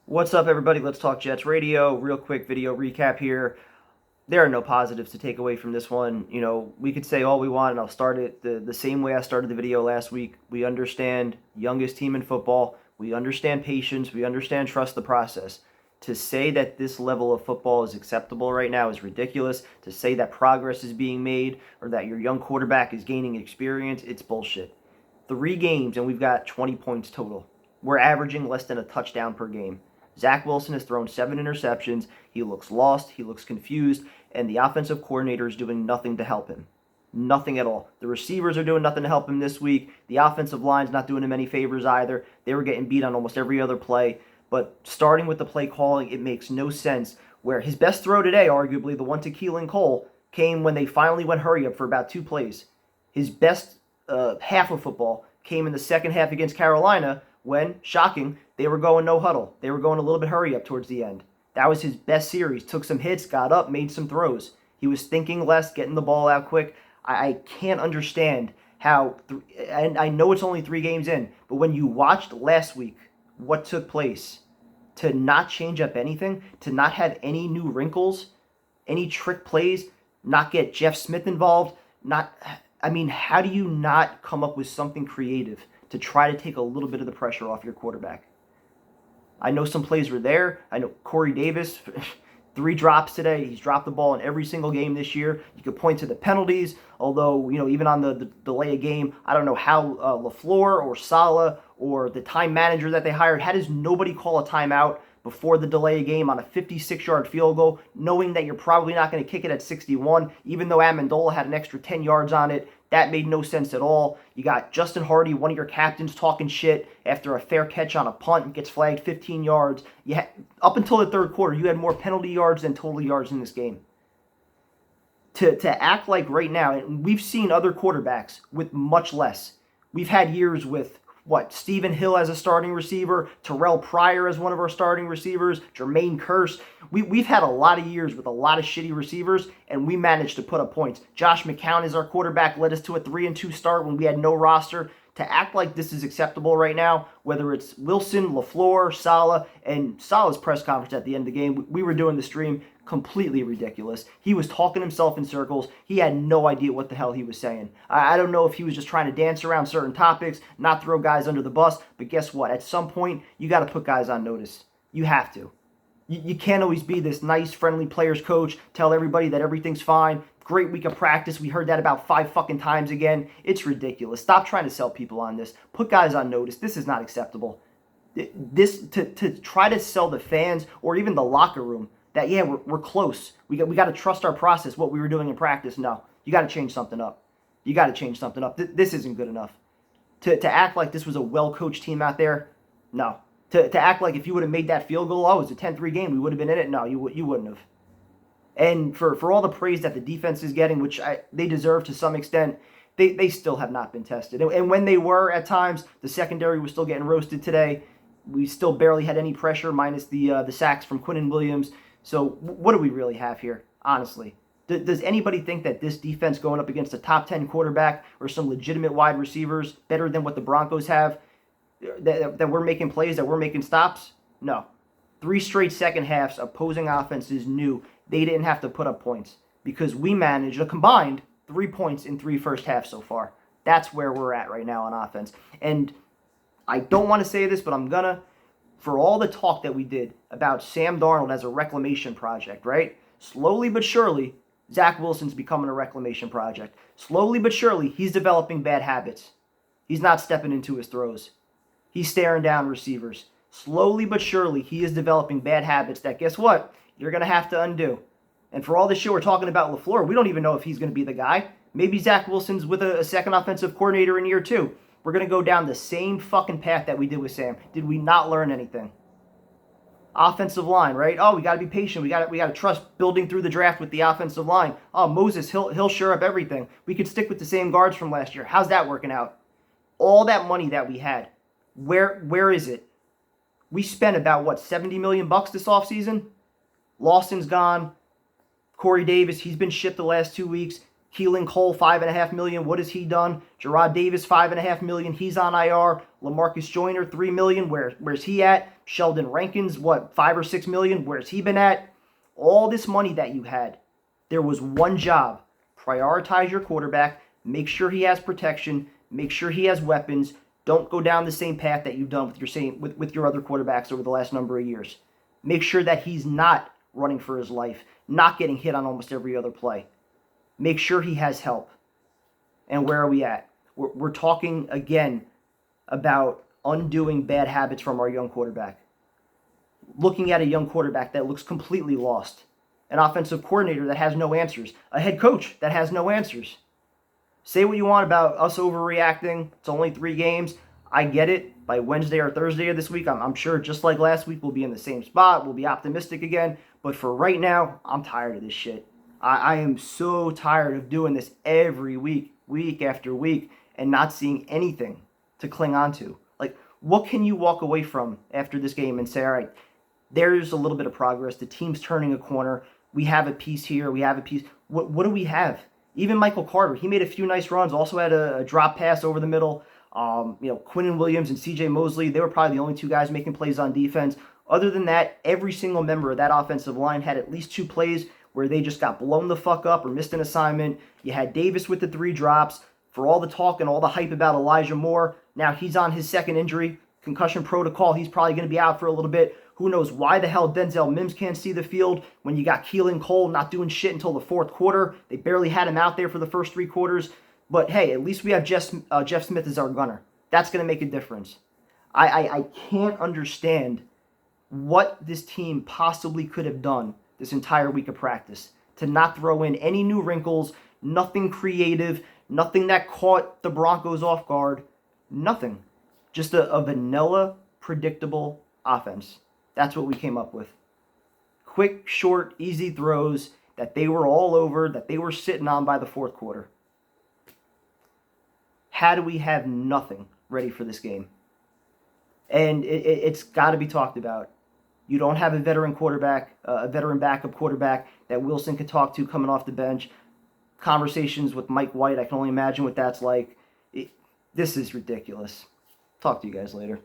What's up, everybody? Let's talk Jets radio. Real quick video recap here. There are no positives to take away from this one. We could say all we want, and I'll start it the same way I started the video last week. We understand youngest team in football. We understand patience. We understand trust the process. To say that this level of football is acceptable right now is ridiculous. To say that progress is being made or that your young quarterback is gaining experience, it's bullshit. 3 games, and we've got 20 points total. We're averaging less than a touchdown per game. Zach Wilson has thrown 7 interceptions. He looks lost. He looks confused. And the offensive coordinator is doing nothing to help him. Nothing at all. The receivers are doing nothing to help him this week. The offensive line's not doing him any favors either. They were getting beat on almost every other play. But starting with the play calling, it makes no sense. Where his best throw today, arguably, the one to Keelan Cole, came when they finally went hurry up for about 2 plays. His best half of football came in the second half against Carolina when, shocking, they were going no huddle. They were going a little bit hurry up towards the end. That was his best series. Took some hits, got up, made some throws. He was thinking less, getting the ball out quick. I can't understand how, and I know it's only 3 games in, but when you watched last week what took place, to not change up anything, to not have any new wrinkles, any trick plays, not get Jeff Smith involved, how do you not come up with something creative to try to take a little bit of the pressure off your quarterback? I know some plays were there. I know Corey Davis, 3 drops today. He's dropped the ball in every single game this year. You could point to the penalties, although, even on the delay of game, I don't know how LaFleur or Saleh or the time manager that they hired, how does nobody call a timeout before the delay of game on a 56-yard field goal, knowing that you're probably not going to kick it at 61, even though Amendola had an extra 10 yards on it? That made no sense at all. You got Justin Hardy, one of your captains, talking shit after a fair catch on a punt and gets flagged 15 yards. Up until the third quarter, you had more penalty yards than total yards in this game. To act like right now, and we've seen other quarterbacks with much less. We've had years with Stephen Hill as a starting receiver, Terrell Pryor as one of our starting receivers, Jermaine Kearse. We've had a lot of years with a lot of shitty receivers, and we managed to put up points. Josh McCown is our quarterback, led us to a 3-2 start when we had no roster. To act like this is acceptable right now, whether it's Wilson, LaFleur, Saleh, and Saleh's press conference at the end of the game, we were doing the stream, completely ridiculous. He was talking himself in circles. He had no idea what the hell he was saying. I don't know if he was just trying to dance around certain topics, not throw guys under the bus, but guess what? At some point, you got to put guys on notice. You have to. You can't always be this nice, friendly players coach, tell everybody that everything's fine. Great week of practice. We heard that about 5 fucking times again. It's ridiculous. Stop trying to sell people on this. Put guys on notice. This is not acceptable. This to try to sell the fans or even the locker room that, yeah, we're close. We got to trust our process, what we were doing in practice. No, you got to change something up. You got to change something up. This isn't good enough. To act like this was a well-coached team out there, no. To act like if you would have made that field goal, it was a 10-3 game, we would have been in it. No, you wouldn't have. And for all the praise that the defense is getting, which they deserve to some extent, they still have not been tested. And when they were at times, the secondary was still getting roasted today. We still barely had any pressure, minus the sacks from Quinnen Williams. So what do we really have here, honestly? Does anybody think that this defense going up against a top 10 quarterback or some legitimate wide receivers better than what the Broncos have, that we're making plays, that we're making stops? No. 3 straight second halves, opposing offenses knew they didn't have to put up points because we managed a combined 3 points in 3 first halves so far. That's where we're at right now on offense. And I don't want to say this, but I'm gonna. For all the talk that we did about Sam Darnold as a reclamation project, right? Slowly but surely, Zach Wilson's becoming a reclamation project. Slowly but surely, he's developing bad habits. He's not stepping into his throws. He's staring down receivers. Slowly but surely, he is developing bad habits that, guess what? You're going to have to undo. And for all this shit we're talking about LaFleur, we don't even know if he's going to be the guy. Maybe Zach Wilson's with a second offensive coordinator in year 2. We're going to go down the same fucking path that we did with Sam. Did we not learn anything? Offensive line, right? Oh, we got to be patient. We got to trust building through the draft with the offensive line. Oh, Moses, he'll sure up everything. We could stick with the same guards from last year. How's that working out? All that money that we had, where is it? We spent about, $70 million this offseason? Lawson's gone. Corey Davis, he's been shipped the last 2 weeks. Keelan Cole, $5.5 million. What has he done? Gerard Davis, $5.5 million. He's on IR. LaMarcus Joyner, $3 million. Where's he at? Sheldon Rankins, what, $5 or $6 million? Where's he been at? All this money that you had, there was one job. Prioritize your quarterback. Make sure he has protection. Make sure he has weapons. Don't go down the same path that you've done with your other quarterbacks over the last number of years. Make sure that he's not running for his life, not getting hit on almost every other play. Make sure he has help. And where are we at? We're talking again about undoing bad habits from our young quarterback. Looking at a young quarterback that looks completely lost. An offensive coordinator that has no answers. A head coach that has no answers. Say what you want about us overreacting. It's only 3 games. I get it. By Wednesday or Thursday of this week, I'm sure just like last week, we'll be in the same spot. We'll be optimistic again. But for right now, I'm tired of this shit. I am so tired of doing this every week, week after week, and not seeing anything to cling on to. Like, what can you walk away from after this game and say, all right, there's a little bit of progress. The team's turning a corner. We have a piece here. We have a piece. What do we have? Even Michael Carter, he made a few nice runs. Also had a drop pass over the middle. Quinnen Williams and C.J. Mosley, they were probably the only 2 guys making plays on defense. Other than that, every single member of that offensive line had at least 2 plays where they just got blown the fuck up or missed an assignment. You had Davis with the 3 drops. For all the talk and all the hype about Elijah Moore, now he's on his second injury, concussion protocol. He's probably going to be out for a little bit. Who knows why the hell Denzel Mims can't see the field when you got Keelan Cole not doing shit until the 4th quarter. They barely had him out there for the first 3 quarters. But hey, at least we have Jeff Smith as our gunner. That's going to make a difference. I can't understand what this team possibly could have done this entire week of practice to not throw in any new wrinkles, nothing creative, nothing that caught the Broncos off guard, nothing. Just a vanilla, predictable offense. That's what we came up with. Quick, short, easy throws that they were all over, that they were sitting on by the 4th quarter. How do we have nothing ready for this game? And it's got to be talked about. You don't have a veteran quarterback, a veteran backup quarterback that Wilson could talk to coming off the bench. Conversations with Mike White, I can only imagine what that's like. This is ridiculous. Talk to you guys later.